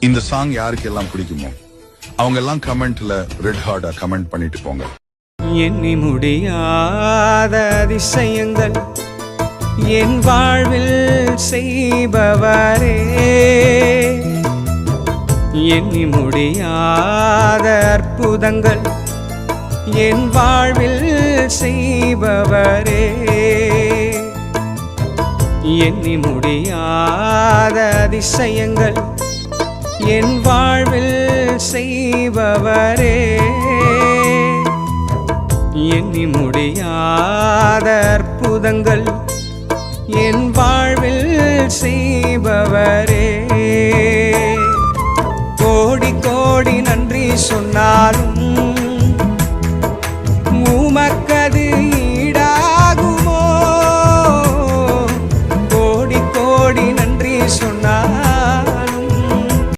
இந்த சாங் யாருக்கு எல்லாம் பிடிக்குமோ அவங்க எல்லாம் கமெண்ட்ல ரெட் ஹார்டா கமெண்ட் பண்ணிட்டு போங்க. எண்ணி முடியாத அதிசயங்கள் என் வாழ்வில் செய்பவரே, எண்ணி முடியாத அற்புதங்கள் என் வாழ்வில் செய்பவரே, எண்ணி முடியாத அதிசயங்கள் என் வாழ்வில் செய்பவரே, எண்ணி முடியாத அற்புதங்கள் என் வாழ்வில் செய்பவரே.